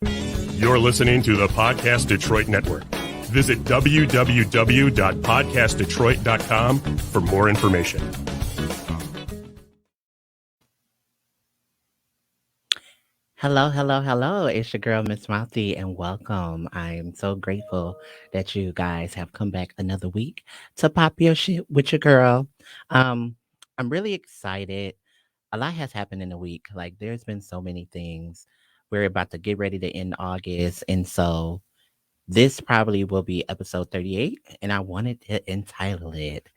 You're listening to the Podcast Detroit Network. Visit www.podcastdetroit.com for more information. Hello, hello, hello. It's your girl, Miss Mouthy, and welcome. I'm so grateful that you guys have come back another week to pop your shit with your girl. Um, I'm really excited. A lot has happened in the week. Like, there's been so many things. We're about to get ready to end August. And so this probably will be episode 38, and I wanted to entitle it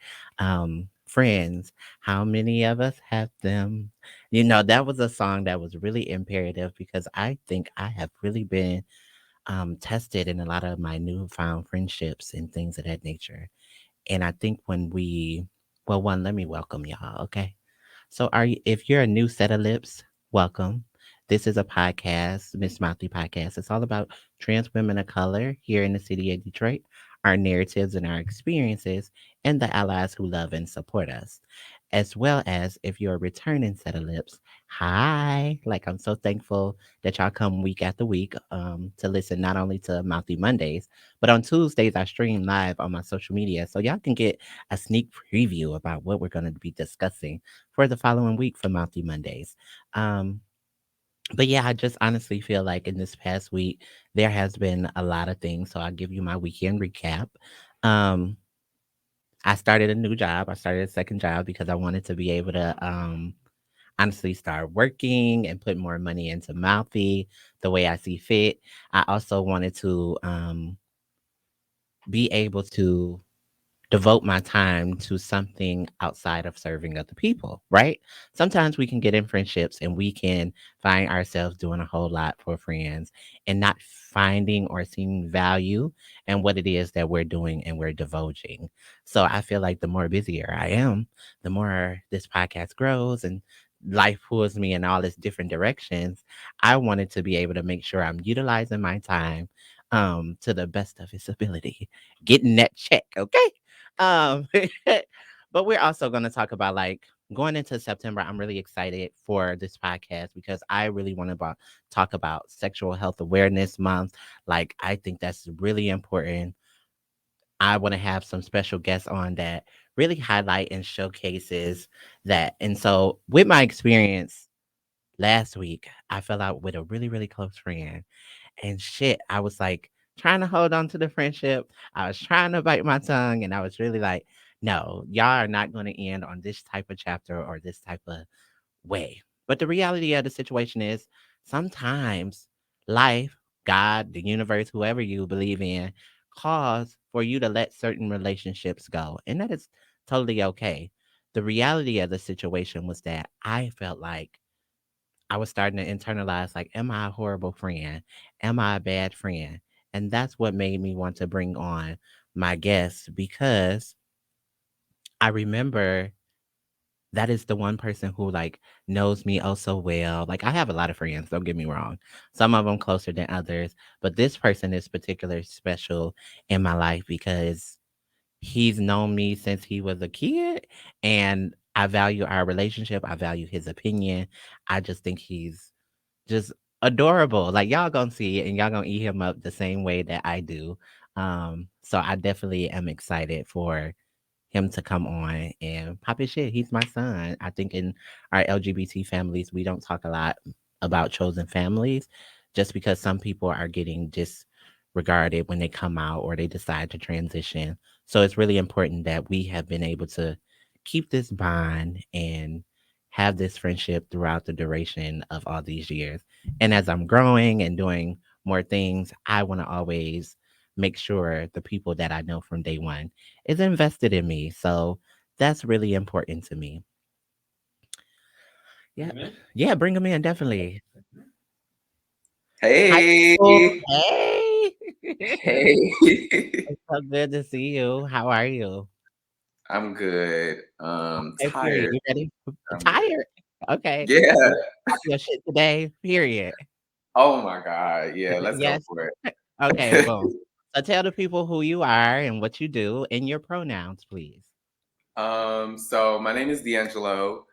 Friends. How many of us have them? That was a song that was really imperative because I think I have really been tested in a lot of my newfound friendships and things of that nature. And I think well, one, let me welcome y'all, okay? So if you're a new set of lips, welcome. This is a podcast, Miss Mouthy Podcast. It's all about trans women of color here in the city of Detroit, our narratives and our experiences, and the allies who love and support us. As well as if you're a returning set of lips, hi. Like I'm so thankful that y'all come week after week to listen not only to Mouthy Mondays, but on Tuesdays I stream live on my social media. So y'all can get a sneak preview about what we're going to be discussing for the following week for Mouthy Mondays. Um, but yeah, I just honestly feel like in this past week, there has been a lot of things. So I'll give you my weekend recap. Um, I started a new job. I started a second job because I wanted to be able to honestly start working and put more money into Mouthy the way I see fit. I also wanted to be able to devote my time to something outside of serving other people, right? Sometimes we can get in friendships and we can find ourselves doing a whole lot for friends and not finding or seeing value in what it is that we're doing and we're divulging. So I feel like the more busier I am, the more this podcast grows and life pulls me in all these different directions. I wanted to be able to make sure I'm utilizing my time to the best of its ability, getting that check, okay? Um, but we're also going to talk about like going into September. I'm really excited for this podcast because I really want to talk about Sexual Health Awareness Month. Like, I think that's really important. I want to have some special guests on that really highlight and showcases that. And so, with my experience last week, I fell out with a really, really close friend and shit, I was like trying to hold on to the friendship. I was trying to bite my tongue, and I was really like, no, y'all are not going to end on this type of chapter or this type of way. But the reality of the situation is sometimes life, God, the universe, whoever you believe in, calls for you to let certain relationships go. And that is totally okay. The reality of the situation was that I felt like I was starting to internalize like, am I a horrible friend? Am I a bad friend? And that's what made me want to bring on my guest because I remember that is the one person who like knows me oh so well. Like I have a lot of friends, don't get me wrong. Some of them closer than others, but this person is particularly special in my life because he's known me since he was a kid and I value our relationship. I value his opinion. I just think he's just adorable. Like y'all gonna see it and y'all gonna eat him up the same way that I do. So I definitely am excited for him to come on and pop his shit. He's my son. I think in our LGBT families, we don't talk a lot about chosen families just because some people are getting disregarded when they come out or they decide to transition. So it's really important that we have been able to keep this bond and have this friendship throughout the duration of all these years. And as I'm growing and doing more things, I want to always make sure the people that I know from day one is invested in me. So that's really important to me. Yeah. Yeah, bring them in, definitely. Hi, people. Hey, Hey. hey. It's so good to see you. How are you? I'm good. Okay, period. Tired. You ready? I'm good. Tired? Okay. Yeah. You pop your shit today, period. Oh my God. Yeah, let's go Yes. for Okay, it. boom. So tell the people who you are and what you do and your pronouns, please. So my name is DeAngelo.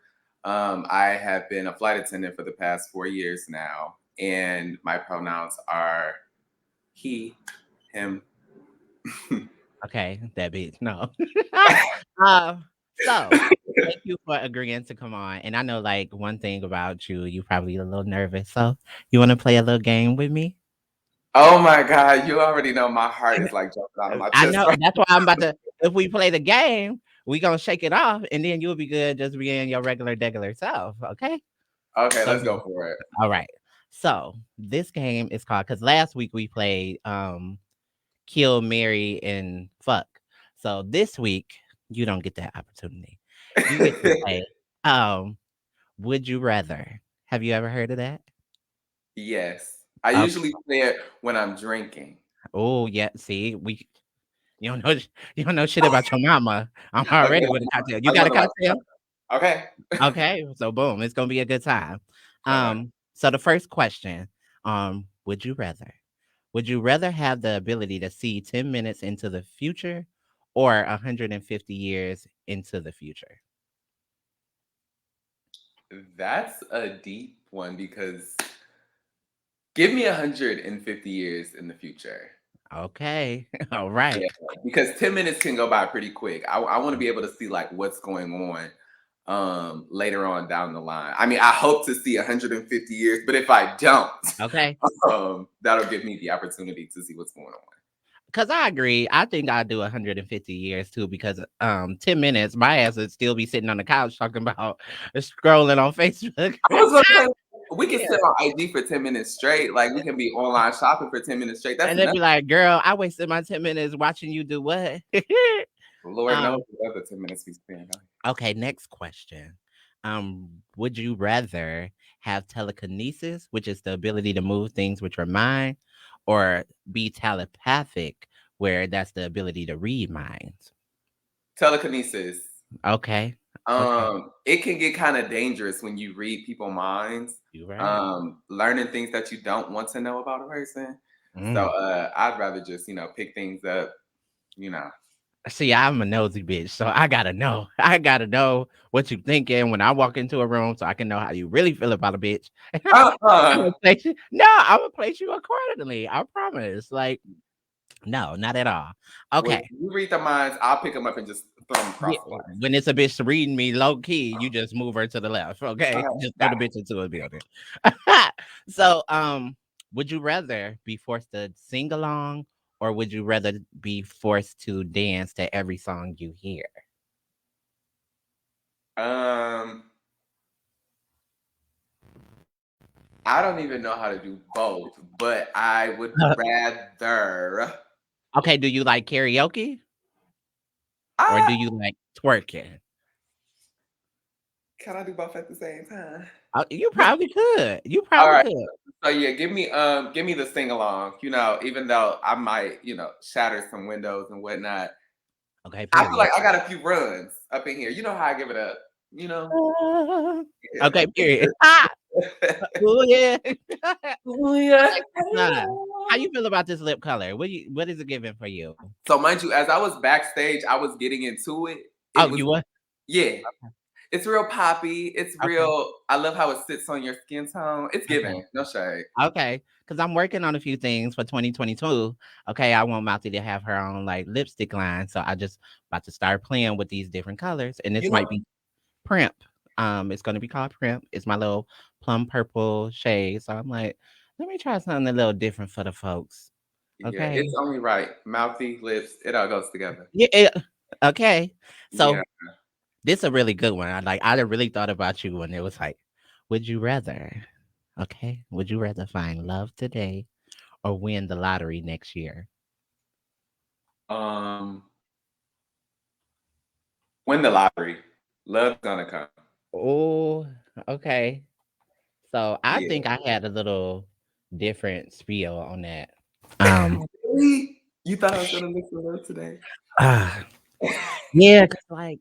I have been a flight attendant for the past 4 years now. and my pronouns are he, him. Okay, that bitch. No. So thank you for agreeing to come on. And I know like one thing about you, you probably a little nervous. So you want to play a little game with me? Oh my God, you already know my heart is like jumping out of my I chest know right that's why I'm about to. If we play the game, we gonna shake it off, and then you'll be good just being your regular self. Okay. Okay, So let's go for it. all right. So this game is called because last week we played kill, marry, and fuck. So this week you don't get that opportunity. You get to play um would you rather. Have you ever heard of that? Yes. I Okay. usually play it when I'm drinking. Oh yeah. See, you don't know you don't know shit about your mama. I'm Okay, already with a cocktail. You I'm got a gonna like cocktail? okay. Okay. So boom, it's gonna be a good time. Okay. So the first question, would you rather? Would you rather have the ability to see 10 minutes into the future or 150 years into the future? That's a deep one because give me 150 years in the future. Okay. All right. Yeah, because 10 minutes can go by pretty quick. I want to be able to see like what's going on later on down the line. I mean, I hope to see 150 years, but if I don't, Okay. that'll give me the opportunity to see what's going on. Because I agree. I think I'd do 150 years too, because 10 minutes, my ass would still be sitting on the couch talking about scrolling on Facebook. I was gonna say we can Yeah. sit on IG for 10 minutes straight. Like we can be online shopping for 10 minutes straight. That's And they'd enough. be like, girl, I wasted my 10 minutes watching you do what? Lord knows um, what other 10 minutes we spend on. okay, next question. Would you rather have telekinesis, which is the ability to move things with your mind, or be telepathic, where that's the ability to read minds? Telekinesis. Okay. Okay. It can get kind of dangerous when you read people's minds, You right. learning things that you don't want to know about a person. So Mm. I'd rather just, pick things up, you know. See, I'm a nosy bitch, so I gotta know. I gotta know what you thinking when I walk into a room, so I can know how you really feel about a bitch. I'm Uh-uh. gonna place you. No, I'm gonna place you accordingly. I promise. Like, no, not at all. When Okay. you read the minds, I'll pick them up and just throw them Yeah, across the way. when it's a bitch reading me low key, you just move her to the left. Okay, just throw Got the bitch into a building. So, would you rather be forced to sing along, or would you rather be forced to dance to every song you hear? it. I don't even know how to do both, but I would rather. Okay, do you like karaoke or Ah, do you like twerking? can I do both at the same time? You probably could. You All probably right. could. So yeah, give me the sing along. Even though I might, shatter some windows and whatnot. Okay, I feel period. like I got a few runs up in here. You know how I give it up, you know? Yeah. Okay, period. Oh yeah. Oh, yeah. Okay, how you feel about this lip color? What is it giving for you? So mind you, as I was backstage, I was getting into it. Oh, It was you what? yeah. It's real poppy. It's Okay. real. I love how it sits on your skin tone. It's Okay. giving. No shade. Okay, because I'm working on a few things for 2022. Okay, I want Mouthy to have her own like lipstick line, so I just about to start playing with these different colors, and this You might know, be Primp. It's gonna be called Primp. It's my little plum purple shade. So I'm like, let me try something a little different for the folks. yeah, Okay. it's only right. Mouthy, lips, it all goes together. Yeah. Okay. Yeah. So this is a really good one. I really thought about you when it was like, would you rather? Okay. Would you rather find love today or win the lottery next year? Um, win the lottery. Love's gonna come. Oh, okay. So I Yeah. think I had a little different spiel on that. Um, Really? You thought I was gonna look for love today? ah, yeah, 'cause like,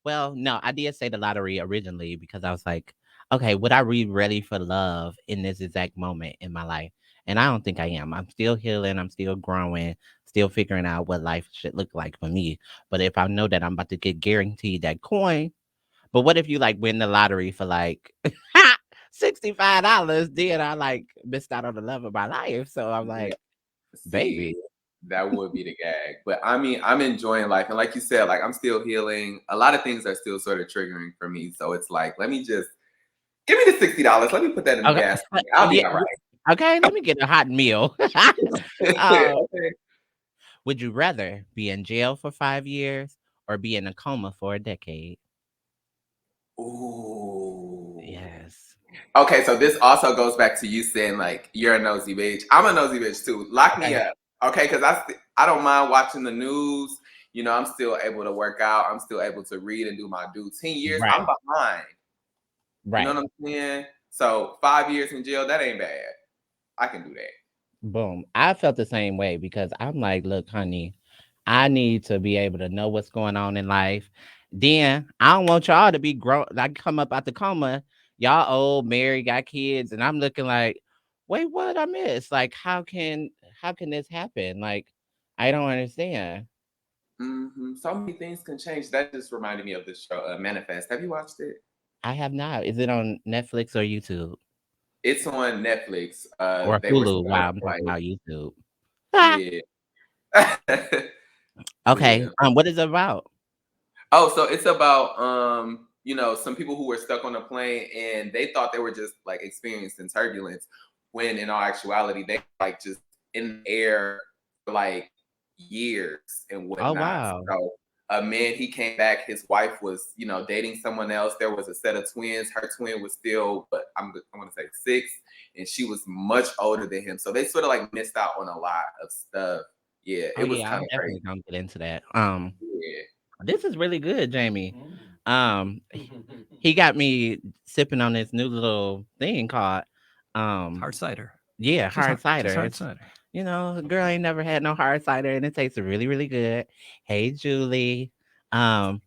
well, no, I did say the lottery originally because I was like, okay, would I be ready for love in this exact moment in my life? And I don't think I am. I'm still healing. I'm still growing, still figuring out what life should look like for me. But if I know that I'm about to get guaranteed that coin, but what if you like win the lottery for like $65. Then I like missed out on the love of my life. So I'm Yeah. like, See, baby. that would be the gag. But I mean, I'm enjoying life. And like you said, like I'm still healing. A lot of things are still sort of triggering for me. So it's like, let me just give me the $60. Let me put that in the Okay. gas tank. I'll be Yeah. all right. Okay, let me get a hot meal. uh, Okay. would you rather be in jail for 5 years or be in a coma for a decade? Ooh. Yes. Okay, so this also goes back to you saying like you're a nosy bitch. I'm a nosy bitch too. Lock me Okay. up, okay? Because I don't mind watching the news. You know, I'm still able to work out. I'm still able to read and do my due. 10 years, Right. I'm behind. You know Right. what I'm saying? So 5 years in jail, that ain't bad. I can do that. Boom. I felt the same way because I'm like, look, honey, I need to be able to know what's going on in life. Then I don't want y'all to be grown. Like come up out the coma, y'all old, married, got kids, and I'm looking like, wait, what I miss? Like, how can this happen? Like, I don't understand. So many things can change. That just reminded me of the show Manifest. Have you watched it? I have not. Is it on Netflix or YouTube It's on Netflix. or They were Hulu? stuck on While a I'm talking flight. about YouTube. Yeah. Okay. Yeah. What is it about? Oh, so it's about some people who were stuck on a plane and they thought they were just like experiencing turbulence when in all actuality they like just in the air for like years and Oh whatnot. wow. So a man he came back, his wife was, dating someone else. There was a set of twins. Her twin was still, but I'm gonna say 6, and she was much older than him. So they sort of like missed out on a lot of stuff. Yeah, Oh it was yeah, kind I'm of definitely crazy. gonna get into that. Yeah. This is really good, Jamie. He got me sipping on this new little thing called Hard cider. yeah, hard cider. Hard It's cider. girl ain't never had no hard cider and it tastes really, really good. Hey Julie. Um,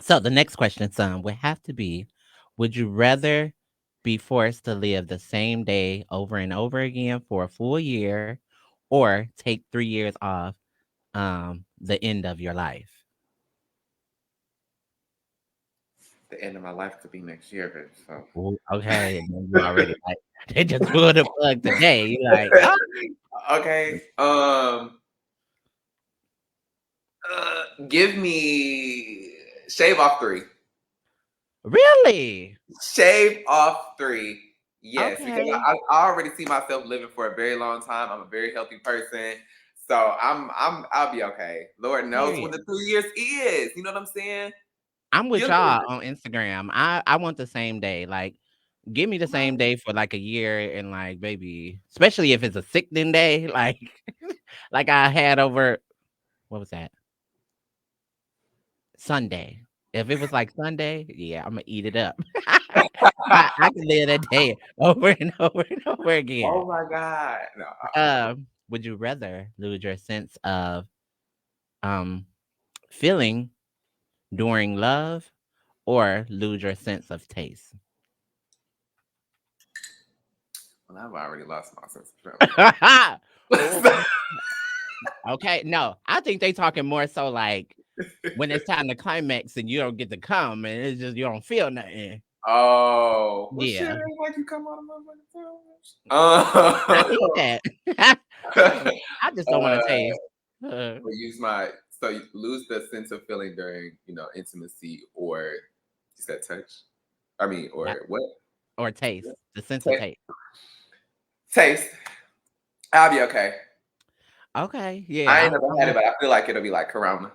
so the next question, son, would have to be, would you rather be forced to live the same day over and over again for a full year or take 3 years off the end of your life? The end of my life could be next year, bitch. So Ooh, okay, and then you already like they just pulled the plug today. You like, oh, okay. Give me shave off 3. really? Shave off 3. Yes, because Okay. I already see myself living for a very long time. I'm a very healthy person. So I'll be okay. Lord knows when Period. the 3 years is. You know what I'm saying? I'm with You'll y'all live. on Instagram. I want the same day. Like, give me the same day for like a year, and like, baby, especially if it's a sickening day, like, like I had over. What was that? Sunday. If it was like Sunday, yeah, I'm gonna eat it up. I can live that day over and over and over again. Oh my God. No. Would you rather lose your sense of um feeling during love or lose your sense of taste? Well, I've already lost my sense of Oh, feeling. okay. No, I think they talking more so like when it's time to climax and you don't get to come and it's just you don't feel nothing. Oh, well, shit, Yeah, ain't like you come out of my I motherfucking need that. I just don't want to taste. Uh, Or use my so you lose the sense of feeling during intimacy, or is that touch? I mean, yeah, or what? or taste the sense of Ta- taste. Taste. I'll be okay. Okay, I yeah, ain't never had it, but I feel like it'll be like Corona.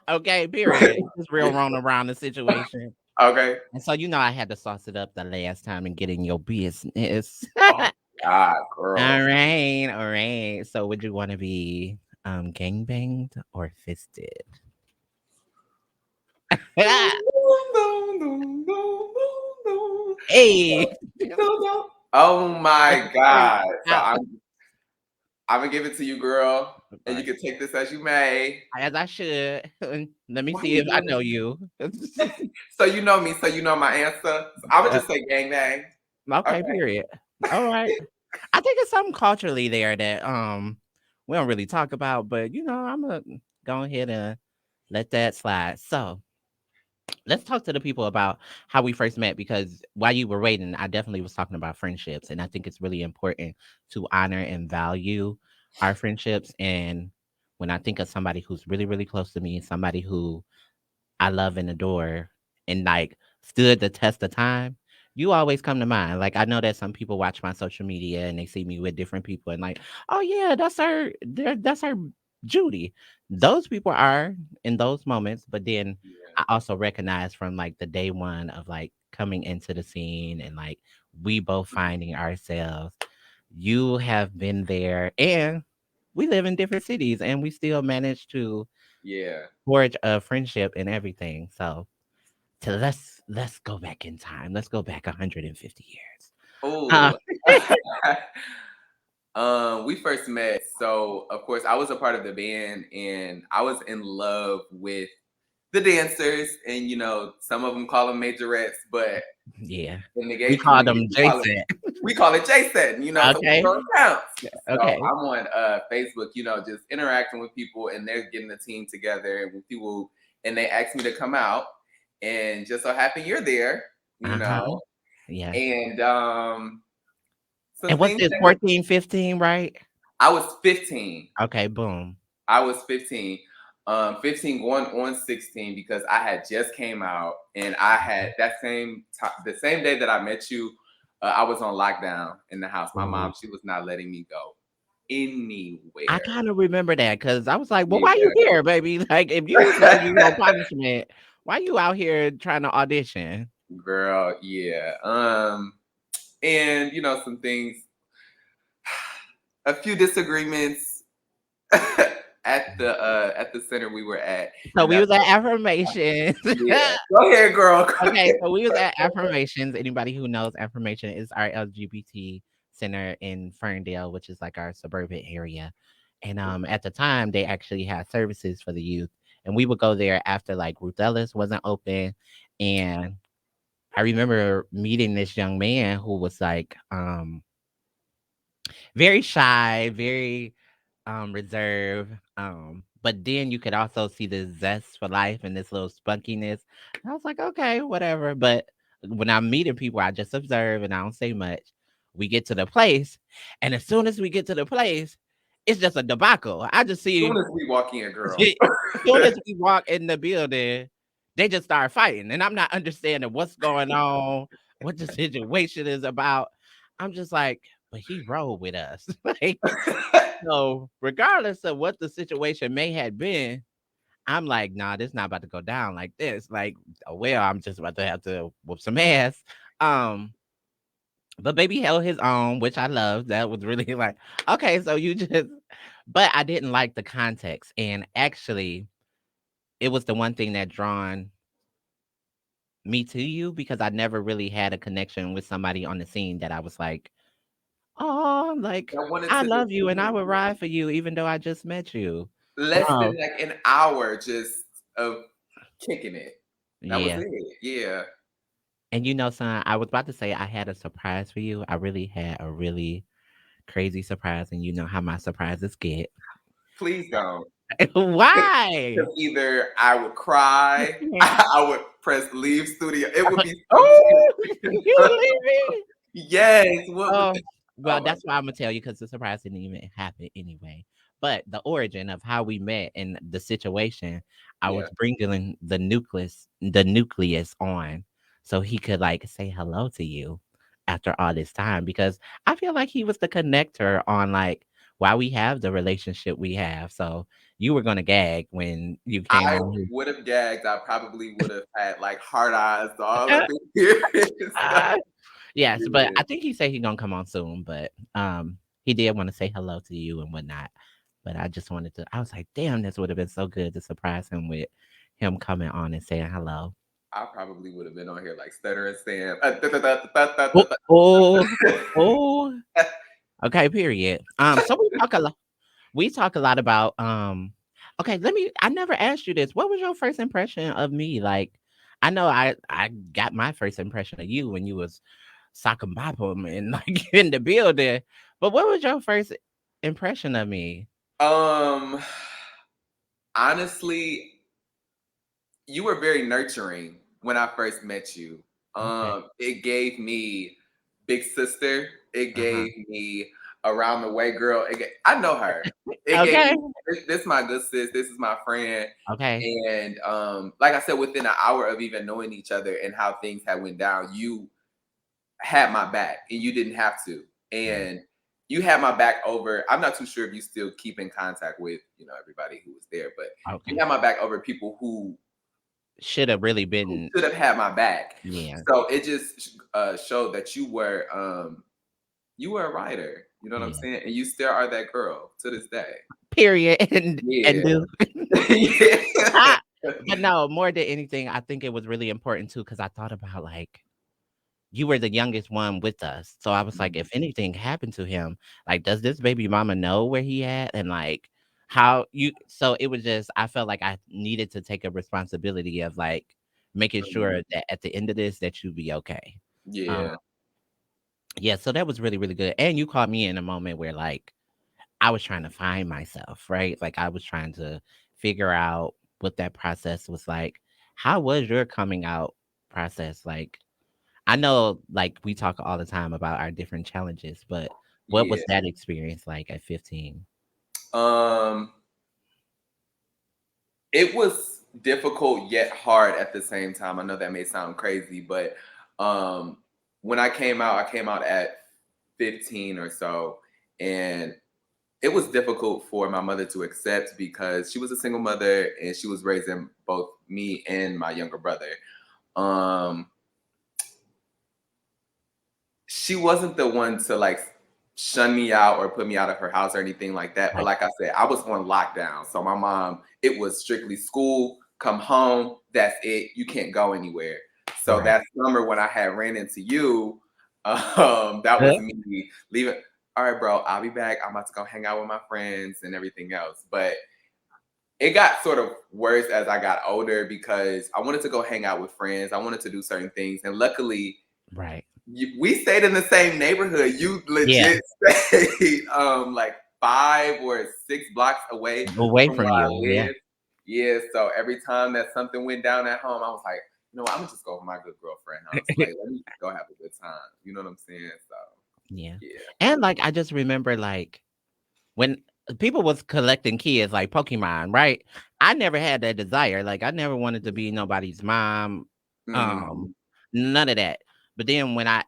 okay. Period. Just real wrong around the situation. Okay. And so I had to sauce it up the last time and get in your business. Oh God, All girl. right, all right. So would you want to be gangbanged or fisted? Hey. Oh my God. So Out. I'm gonna give it to you, girl, and you Right. can take this as you may. As I should. Let me Why see you if I doing know you. this? So you know me, so you know my answer. So I would Uh, just say gang bang. okay, Okay. period. All right. I think it's something culturally there that we don't really talk about, but I'm gonna go ahead and let that slide. So let's talk to the people about how we first met, because while you were waiting, I definitely was talking about friendships. And I think it's really important to honor and value our friendships. And when I think of somebody who's really, really close to me, somebody who I love and adore and like stood the test of time, you always come to mind. Like I know that some people watch my social media and they see me with different people and like, oh yeah, that's her Judy. Those people are in those moments, but then Yeah. I also recognize from like the day one of like coming into the scene and like we both finding ourselves. You have been there and we live in different cities and we still manage to Yeah. forge a friendship and everything. So let's go back in time. Let's go back 150 years. Uh, Oh. We first met. So of course I was a part of the band and I was in love with the dancers, and some of them call them majorettes, but yeah. in the We gay call community them Jason. we call it Jason, so Okay. it counts. So Okay. I'm on Facebook, just interacting with people, and they're getting a team together and with people, and they asked me to come out, and just so happen you're there, Uh-huh. Yes. and some And what's things this? that 14, 15, right? I was 15. Okay, boom. I was 15. 15 going on 16, because I had just came out, and I had that same time, the same day that I met you, I was on lockdown in the house. My Ooh. mom, she was not letting me go I anywhere. kind of remember that because I was like, well, why you Yeah. here, baby? Like, if you know you no punishment, why you out here trying to audition? Girl, yeah. And some things, a few disagreements at the center we were at, So and we that's was at affirmations. yeah. Go ahead, girl. Go Okay, ahead. so we was at Affirmations. Anybody who knows Affirmation is our LGBT center in Ferndale, which is like our suburban area. And at the time they actually had services for the youth. And we would go there after like Ruth Ellis wasn't open. And I remember meeting this young man who was like very shy, very reserved. But then you could also see the zest for life and this little spunkiness. I was like, okay, whatever. But when I'm meeting people, I just observe and I don't say much. We get to the place, and as soon as we get to the place, it's just a debacle. I just As soon see as we walk in, girl. as soon as we walk in the building, they just start fighting, and I'm not understanding what's going on, what the situation is about. I'm just like, but he rolled with us, like so. Regardless of what the situation may have been, I'm like, nah, this not about to go down like this. Like, oh, well, I'm just about to have to whoop some ass. Um, but baby held his own, which I love. That was really like, okay, so you just, but I didn't like the context, and actually it was the one thing that drawn me to you because I never really had a connection with somebody on the scene that I was like, oh, like I wanted I to just love you and I would ride for you even though I just met you. less than Oh, like an hour just of kicking it. That was yeah. it. Yeah. And son, I was about to say I had a surprise for you. I really had a really crazy surprise, and you know how my surprises get. Please don't. Why? Because either I would cry, I would press leave studio. It would be some Oh, shit. you would leave me? Yes. What was Oh, oh well, my that's why I'm gonna tell you because the surprise didn't even happen anyway. But the origin of how we met and the situation, I yeah. was bringing the nucleus on, so he could like say hello to you after all this time because I feel like he was the connector on like why we have the relationship we have. So you were gonna gag when you came I on would have gagged. I probably would have had like hard eyes all up here. in here and stuff. Yes, but Yeah. I think he said he gonna come on soon, but, he did wanna say hello to you and whatnot, but I just wanted to I was like, "Damn, this would have been so good to surprise him with him coming on and saying hello." I probably would have been on here like stuttering Sam. Oh, oh, oh, okay, period. So we talk a lot about, okay, I never asked you this. What was your first impression of me? Like, I know I got my first impression of you when you was sock 'em bop 'em and like in the building. But what was your first impression of me? um, honestly, you were very nurturing when I first met you. Okay. It gave me big sister. It Uh-huh. gave me around the way girl. I know her. It gave Okay. me this my good sis. This is my friend. Okay. And like I said, within an hour of even knowing each other and how things had went down, you had my back and you didn't have to. Right. And you had my back over. I'm not too sure if you still keep in contact with, everybody who was there, but you Okay. had my back over people who Should have really been. should have had my back. Yeah. So it just showed that you were a writer. You know what I'm Yeah. saying? And you still are that girl to this day. Period. And Yeah. do. Yeah. But no, more than anything, I think it was really important too, because I thought about like you were the youngest one with us. So I was like, if anything happened to him, like, does this baby mama know where he at? And like how you so it was just I felt like I needed to take a responsibility of like making sure that at the end of this that you be okay. Um Yeah. yeah, so that was really, really good. And you caught me in a moment where like I was trying to find myself, right? Like I was trying to figure out what that process was like. How was your coming out process? Like I know like we talk all the time about our different challenges, but what was Yeah. that experience like at 15? Um, it was difficult yet hard at the same time. I know that may sound crazy, but um, when I came out at 15 or so, and it was difficult for my mother to accept because she was a single mother and she was raising both me and my younger brother. Um, she wasn't the one to like shun me out or put me out of her house or anything like that. But Right. like I said, I was on lockdown. So my mom, it was strictly school, come home, that's it. You can't go anywhere. So Right. that summer when I had ran into you, that was Huh? me leaving. All right, bro, I'll be back. I'm about to go hang out with my friends and everything else. But it got sort of worse as I got older because I wanted to go hang out with friends. I wanted to do certain things. And luckily, Right. we stayed in the same neighborhood. You Yeah. legit stayed like 5 or 6 blocks away Away from from where I you. Yeah. live. Yeah, so every time that something went down at home, I was like, I'm gonna just go with my good girlfriend house. Like, let me just go have a good time. You know what I'm saying? So Yeah. yeah. And like I just remember like when people was collecting kids like Pokemon, right? I never had that desire. Like I never wanted to be nobody's mom. Mhm. Um, none of that. But then when I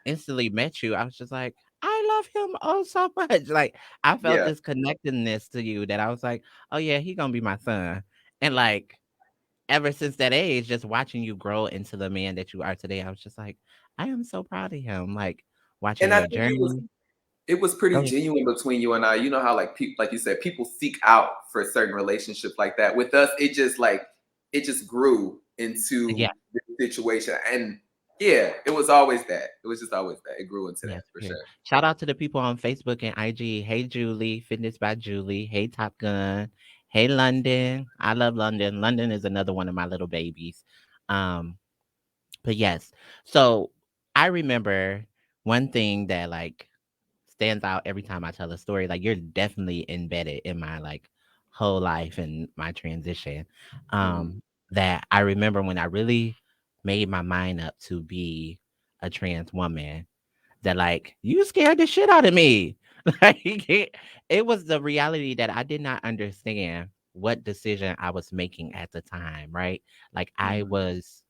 instantly met you, I was just like, I love him oh so much. Like I felt Yeah. this connectedness to you that I was like, oh yeah, he gonna be my son. And like ever since that age, just watching you grow into the man that you are today, I was just like, I am so proud of him. Like watching And I your think journey. it was Go pretty ahead. genuine between you and I. You know how like people, like you said, people seek out for certain relationships like that. With us, it just grew Yeah. into this situation. And yeah, it was always that. It was just always that. It grew into that Yes, for period. sure. Shout out to the people on Facebook and IG. Hey, Julie, Fitness by Julie. Hey, Top Gun. Hey, London. I love London. London is another one of my little babies. Um, but yes, so I remember one thing that like stands out every time I tell a story. Like you're definitely embedded in my like whole life and my transition. Mhm. That I remember when I really made my mind up to be a trans woman that like you scared the shit out of me. Like it was the reality that I did not understand what decision I was making at the time, right? Like I Mhm. was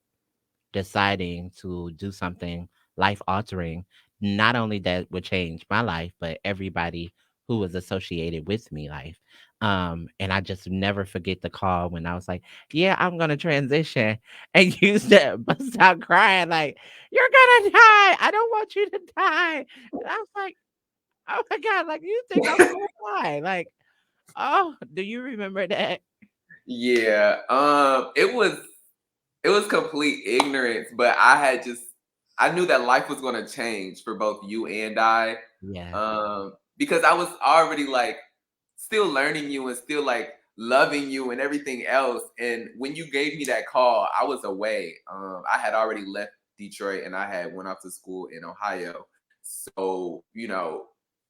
deciding to do something life altering, not only that would change my life, but everybody who was associated with me life. And I just never forget the call when I was like, yeah, I'm gonna transition. And you said bust out crying, like, you're gonna die. I don't want you to die. And I was like, oh my God, like you think I'm gonna die. Like, oh, do you remember that? Yeah. It was complete ignorance, but I knew that life was going to change for both you and I, Yeah. because I was already like still learning you and still like loving you and everything else. And when you gave me that call, I was away. I had already left Detroit and I had went off to school in Ohio. So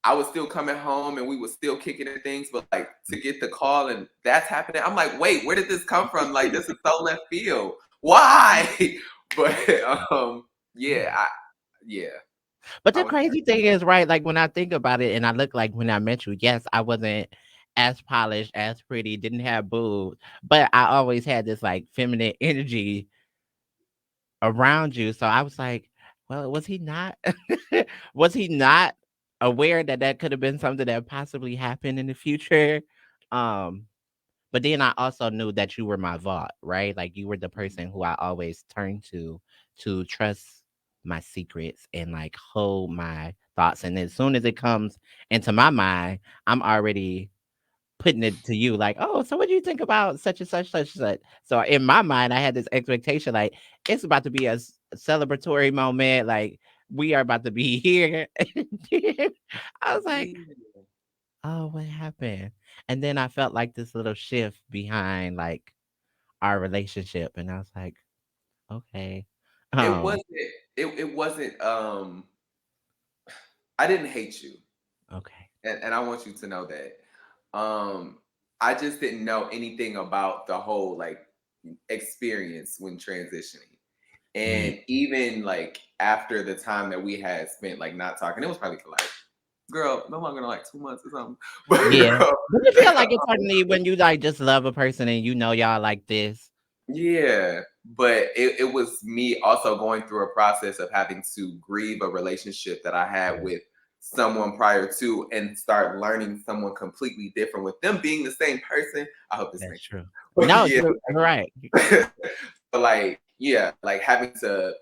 I was still coming home and we were still kicking and things, but like to get the call and that's happening, I'm like, wait, where did this come from? Like this is so left field. Why? But yeah, yeah. But I the was crazy thing is, right, like when I think about it and I look like when I met you, yes, I wasn't as polished, as pretty, didn't have boobs, but I always had this like feminine energy around you. So I was like, well, was he not was he not aware that that could have been something that possibly happened in the future? Um but then I also knew that you were my vault, right? Like you were the person who I always turn to trust my secrets and like hold my thoughts. And as soon as it comes into my mind, I'm already putting it to you like, oh, so what do you think about such and such, such and such? So in my mind, I had this expectation like it's about to be a celebratory moment, like we are about to be here. And then I was like, yeah. oh, what happened? And then I felt like this little shift behind like our relationship, and I was like, okay, It um, wasn't it wasn't I didn't hate you. okay, And I want you to know that. I just didn't know anything about the whole like experience when transitioning. yeah. And even like after the time that we had spent like not talking, it was probably for like, girl, no longer than like 2 months or something. Yeah. But you feel But like it's suddenly when you like just love a person and you know y'all like this. yeah, but it was me also going through a process of having to grieve a relationship that I had Yeah, with someone prior to and start learning someone completely different with them being the same person. I hope this that's makes sense. true. But No, yeah, you're right. but like, yeah, like having to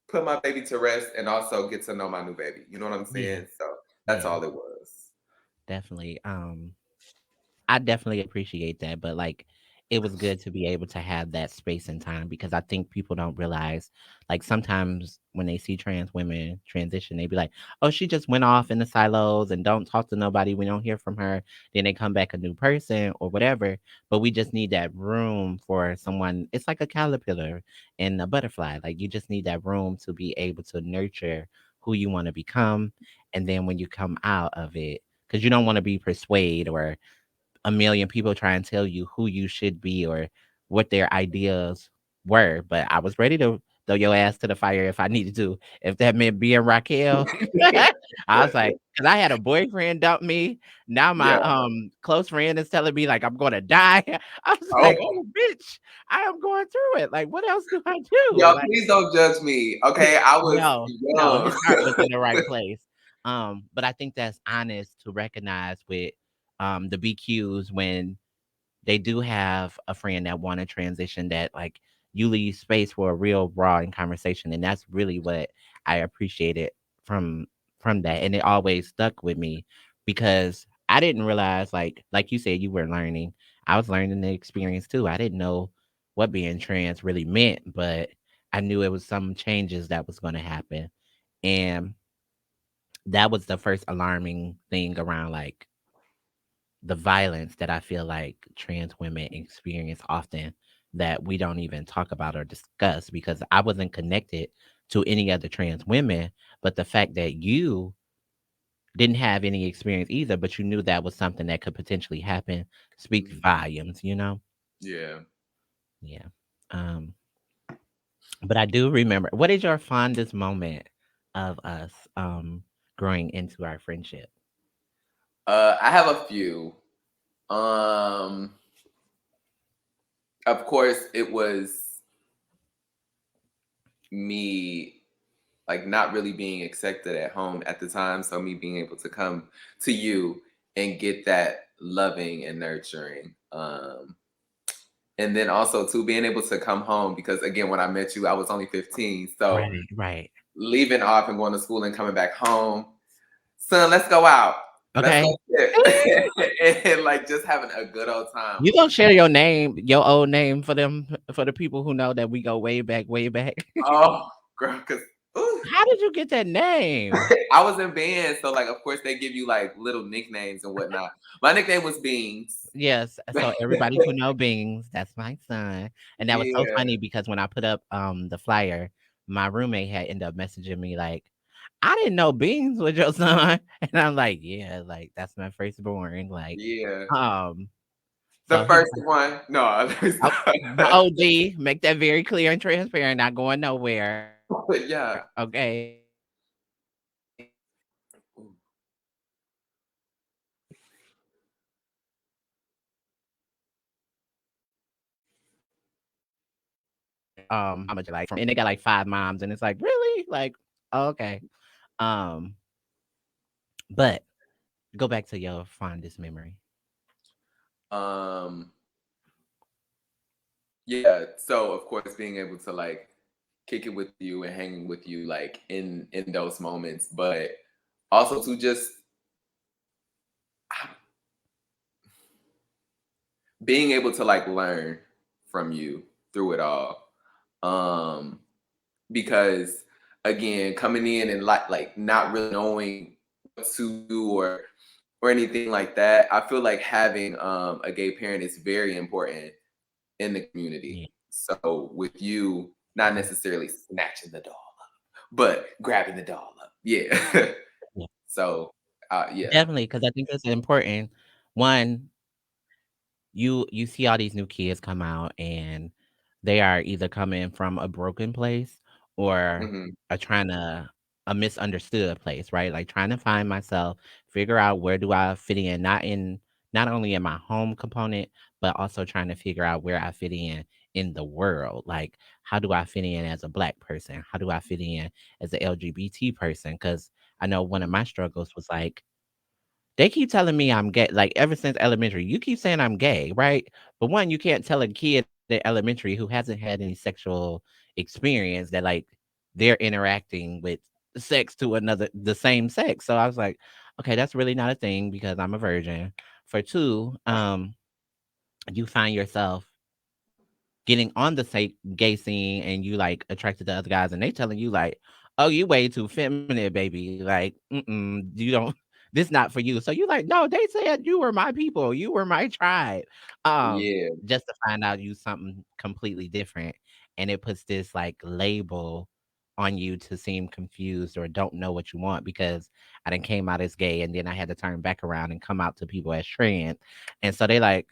put my baby to rest and also get to know my new baby. You know what I'm Yeah, saying? So that's yeah, all it was. definitely. I definitely appreciate that, but like it was good to be able to have that space and time because I think people don't realize like sometimes when they see trans women transition, they be like, oh, she just went off in the silos and don't talk to nobody. We don't hear from her. Then they come back a new person or whatever. But we just need that room for someone. It's like a caterpillar and a butterfly. Like you just need that room to be able to nurture who you want to become. And then when you come out of it, because you don't want to be persuaded or a million people try and tell you who you should be or what their ideas were. But I was ready to throw your ass to the fire if I needed to. If that meant being Raquel, I was like, because I had a boyfriend dump me. Now my Yeah. close friend is telling me like I'm gonna die. I was like, Oh, oh bitch, I am going through it. Like, what else do I do? y'all, Like, please don't judge me. Okay. I was no, his young. heart was in the right place. But I think that's honest to recognize with the BQs when they do have a friend that want to transition that like you leave space for a real raw and conversation, and that's really what I appreciated from from that, and it always stuck with me because I didn't realize like you said you were learning. I was learning the experience too. I didn't know what being trans really meant, but I knew it was some changes that was going to happen, and that was the first alarming thing around like the violence that I feel like trans women experience often that we don't even talk about or discuss because I wasn't connected to any other trans women. But the fact that you didn't have any experience either, but you knew that was something that could potentially happen speaks volumes, you know? Yeah. Yeah. Um, but I do remember what is your fondest moment of us growing into our friendship? I have a few. Um, of course, it was me like not really being accepted at home at the time. So me being able to come to you and get that loving and nurturing. And then also too being able to come home because again, when I met you, I was only 15. So Right, right. leaving off and going to school and coming back home, son, let's go out. Let's Okay. go trip. And like just having a good old time. You gonna share your name, your old name for them for the people who know that we go way back, way back. Oh, girl, because How did you get that name? I was in band, so like of course they give you like little nicknames and whatnot. My nickname was Beans. Yes, so everybody who know Bings, that's my son. And that was so Yeah. funny because when I put up the flyer, my roommate had ended up messaging me like, I didn't know beans was your son. And I'm like, yeah, like that's my firstborn. Like, Yeah. um, The so he was first one. No, there's oh, the not. OG, make that very clear and transparent, not going nowhere. But Okay. yeah. How much like from and they got like 5 moms, and it's like, really? Like, oh, okay. Um, but go back to your fondest memory. Um, yeah. So of course, being able to like kick it with you and hanging with you like in those moments, but also to just being able to like learn from you through it all. Um, because again, coming in and like not really knowing what to do or anything like that, I feel like having a gay parent is very important in the community. Yeah. So with you, not necessarily snatching the doll up, but grabbing the doll up. Yeah. Yeah. So yeah. Definitely, because I think it's important. One, you see all these new kids come out and they are either coming from a broken place or Hmm. are trying to a misunderstood place, right? Like trying to find myself, figure out where do I fit in, not only in my home component, but also trying to figure out where I fit in the world. Like how do I fit in as a black person? How do I fit in as an LGBT person? Because I know one of my struggles was like they keep telling me I'm gay, like, ever since elementary. You keep saying I'm gay, right? But one, you can't tell a kid in elementary who hasn't had any sexual experience that, like, they're interacting with sex to another the same sex. So I was like, okay, that's really not a thing because I'm a virgin. For two, you find yourself getting on the gay scene and you like attracted to other guys and they telling you like, oh, you way too feminine, baby. Like, you don't. This not for you. So you like, no, they said you were my people. You were my tribe. Yeah. Just to find out you something completely different, and it puts this like label on you to seem confused or don't know what you want because I done came out as gay and then I had to turn back around and come out to people as trans, and so they like,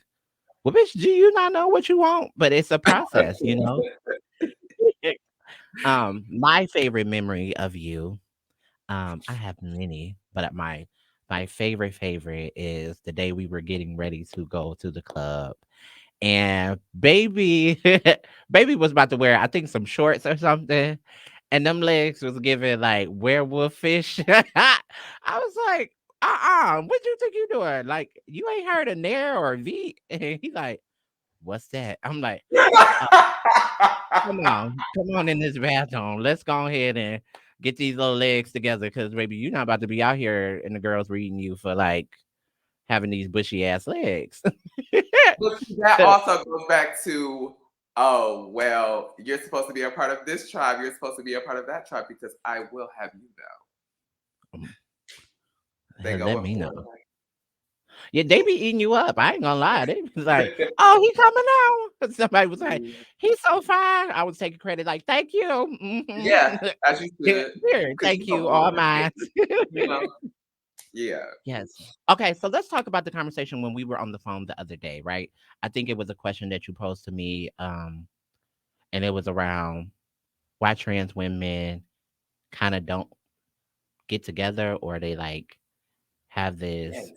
well, bitch, do you not know what you want? But it's a process, you know? My favorite memory of you, I have many, but my favorite is the day we were getting ready to go to the club. And baby, baby was about to wear, I think, some shorts or something. And them legs was giving like werewolf fish. I was like, what you think you doing? Like, you ain't heard of Nair or V? And he like, what's that? I'm like, "Uh, come on in this bathroom. Let's go ahead and get these little legs together, cause baby, you're not about to be out here and the girls reading you for like having these bushy ass legs." But see, that also goes back to, oh, well, you're supposed to be a part of this tribe. You're supposed to be a part of that tribe because I will have you know. Um, They go Let me before. know. Yeah, they be eating you up. I ain't gonna lie. They was like, "Oh, he coming out." Somebody was like, "He's so fine." I was taking credit, like, "Thank you." Yeah, Mhm. as you Here, should. here, Because you thank know, you, all Lord, mine. you know. Yeah. Yes. Okay, so let's talk about the conversation when we were on the phone the other day, right? I think it was a question that you posed to me, and it was around why trans women kind of don't get together or they like have this Yes.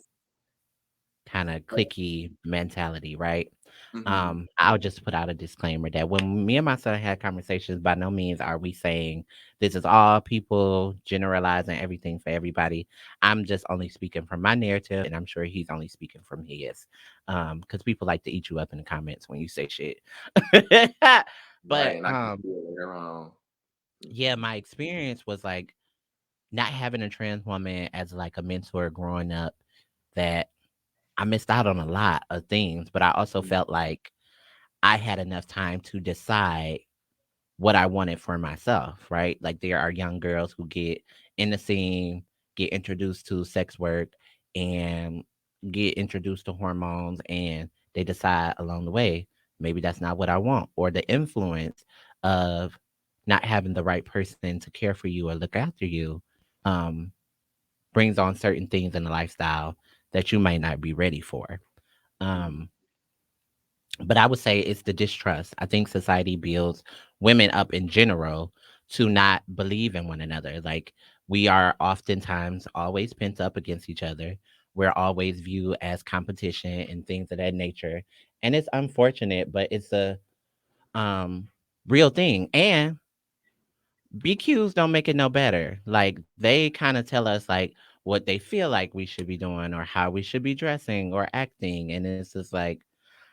kind of clicky mentality, right? Mm-hmm. I'll just put out a disclaimer that when me and my son had conversations, by no means are we saying this is all people generalizing everything for everybody. I'm just only speaking from my narrative, and I'm sure he's only speaking from his. Because people like to eat you up in the comments when you say shit. Right, But and I can see it later on. yeah, Mhm. my experience was like not having a trans woman as like a mentor growing up that I missed out on a lot of things, but I also Mhm. felt like I had enough time to decide what I wanted for myself, right? Like there are young girls who get in the scene, get introduced to sex work and get introduced to hormones and they decide along the way, maybe that's not what I want. Or the influence of not having the right person to care for you or look after you um brings on certain things in the lifestyle that you might not be ready for. Mhm. Um, but I would say it's the distrust. I think society builds women up in general to not believe in one another. Like we are oftentimes always pent up against each other. We're always viewed as competition and things of that nature. And it's unfortunate, but it's a um real thing. And BQs don't make it no better. Like they kind of tell us like what they feel like we should be doing or how we should be dressing or acting. And it's just like,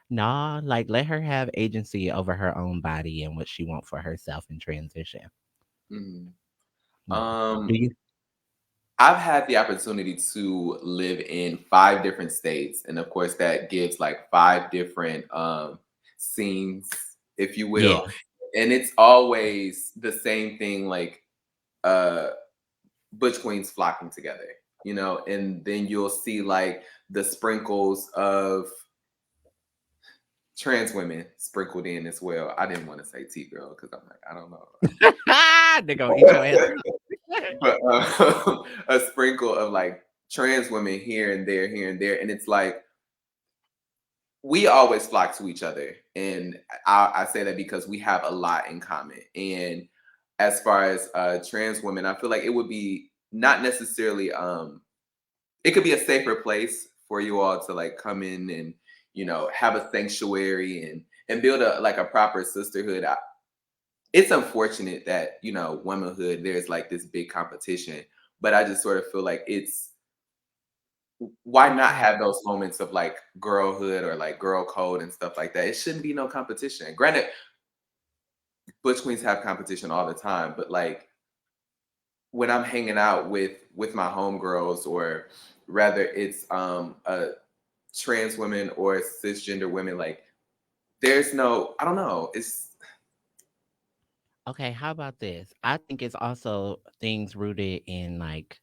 nah, like let her have agency over her own body and what she wants for herself in transition. Mhm. Yeah. Do Um, you? I've had the opportunity to live in 5 different states, and of course, that gives like 5 different scenes, if you Yeah. will. And it's always the same thing, like uh butch queens flocking together, and then you'll see like the sprinkles of trans women sprinkled in as well. I didn't want to say T girl because I'm like, I don't know. They're gonna eat your ass up. But a sprinkle of like trans women here and there. And it's like, we always flock to each other. And I say that because we have a lot in common. And as far as trans women, I feel like it would be not necessarily, it could be a safer place for you all to like come in and, have a sanctuary and build a like a proper sisterhood. It's unfortunate that, womanhood, there's like this big competition, but I just sort of feel like it's, why not Right. have those moments of like girlhood or like girl code and stuff like that? It shouldn't be no competition. Granted, butch queens have competition all the time, but like when I'm hanging out with my homegirls, or rather it's a trans women or cisgender women, like there's no, I don't know, it's Okay, how about this? I think it's also things rooted in like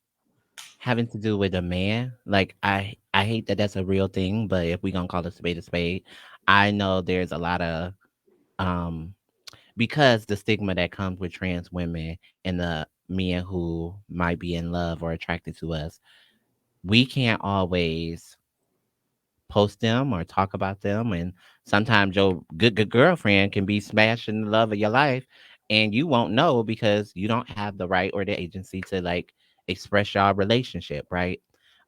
having to do with a man. Like I hate that that's a real thing, but if we gonna call a spade, I know there's a lot of um because the stigma that comes with trans women and the men who might be in love or attracted to us, we can't always post them or talk about them. And sometimes your good girlfriend can be smashing the love of your life and you won't know because you don't have the right or the agency to like express your relationship, right?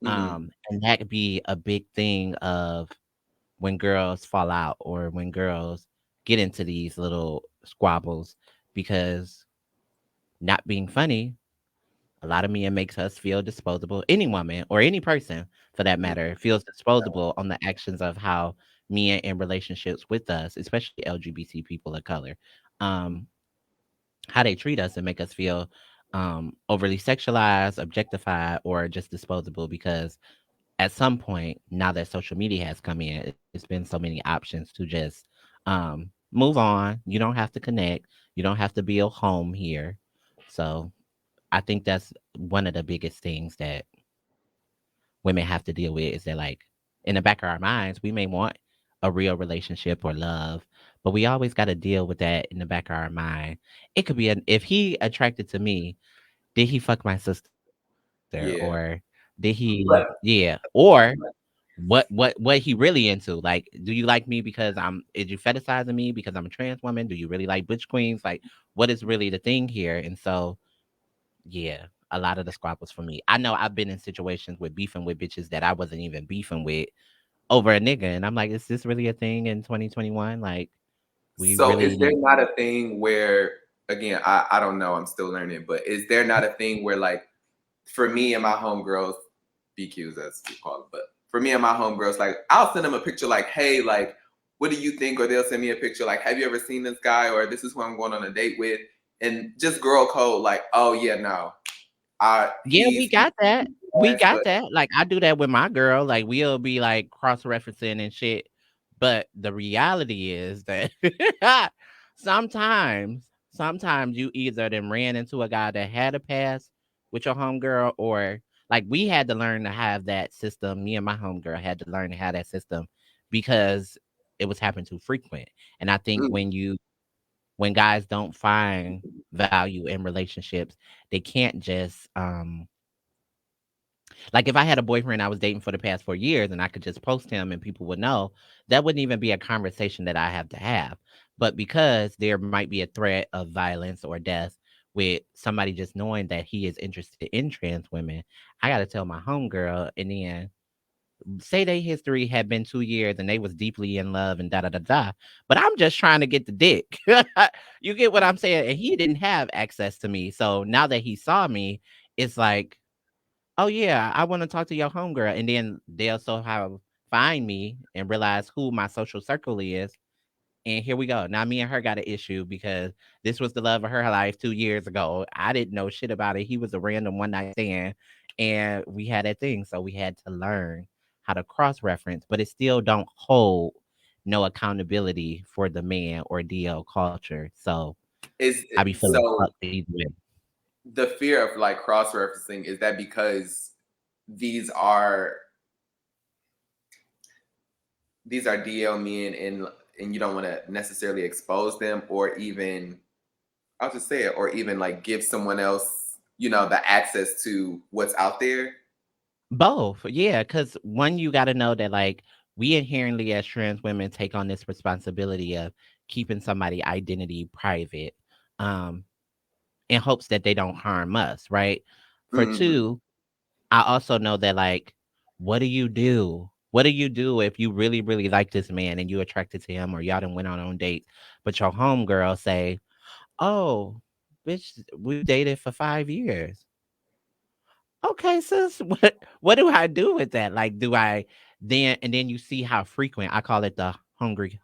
mhm. And that could be a big thing of when girls fall out or when girls get into these little squabbles because not being funny, a lot of men makes us feel disposable. Any woman or any person for that Mhm. matter feels disposable on the actions of how men in relationships with us, especially LGBT people of color, um, how they treat us and make us feel overly sexualized, objectified, or just disposable because at some point, now that social media has come in, it's been so many options to just move on. You don't have to connect. You don't have to build home here. So I think that's one of the biggest things that women have to deal with is that, like, in the back of our minds, we may want a real relationship or love, but we always got to deal with that in the back of our mind. It could be if he attracted to me, did he fuck my sister or Yeah. did he, yeah, But or what he really into? Like, do you like me because is you fetishizing me because I'm a trans woman? Do you really like butch queens? Like, what is really the thing here? And so yeah, a lot of the squabbles for me. I know I've been in situations with beefing with bitches that I wasn't even beefing with over a nigga, and I'm like, is this really a thing in 2021? Like, we so is there really, not a thing where, again, I don't know, I'm still learning, but is there not a thing where like for me and my homegirls, BQs as we call them, but for me and my homegirls, like I'll send them a picture like, hey, like, what do you think? Or they'll send me a picture like, have you ever seen this guy? Or this is who I'm going on a date with. And just girl code, like, oh yeah, no. yeah, we He's got that. We ass, got but that. Like, I do that with my girl. Like, we'll be like cross referencing and shit. But the reality is that sometimes you either then ran into a guy that had a past with your homegirl, or like we had to learn to have that system. Me and my homegirl had to learn to have that system because it was happening too frequent. And I think mm, when you when guys don't find value in relationships, they can't just like if I had a boyfriend I was dating for the past 4 years and I could just post him and people would know, that wouldn't even be a conversation that I have to have. But because there might be a threat of violence or death with somebody just knowing that he is interested in trans women, I got to tell my homegirl, and then say their history had been 2 years and they was deeply in love and da da da da. But I'm just trying to get the dick. You get what I'm saying? And he didn't have access to me. So now that he saw me, it's like, oh yeah, I want to talk to your homegirl. And then they'll somehow find me and realize who my social circle is. And here we go. Now me and her got an issue because this was the love of her life 2 years ago. I didn't know shit about it. He was a random one night stand, and we had that thing. So we had to learn how to cross reference, but it still don't hold no accountability for the man or DL culture. So Is I be feeling so fucked either way. the fear of like cross referencing, is that because these are DL men and you don't want to necessarily expose them, or even, I'll just say it, or even like give someone else, the access to what's out there. Both, yeah, because one, you got to know that like we inherently as trans women take on this responsibility of keeping somebody identity private, um, in hopes that they don't harm us, right? For Mm-hmm. two, I also know that like, what do you do? What do you do if you really, really like this man and you attracted to him, or y'all done went on dates, but your homegirl say, "Oh, bitch, we dated for 5 years." Okay, sis, what do I do with that? Like, do I then and then you see how frequent I call it the hungry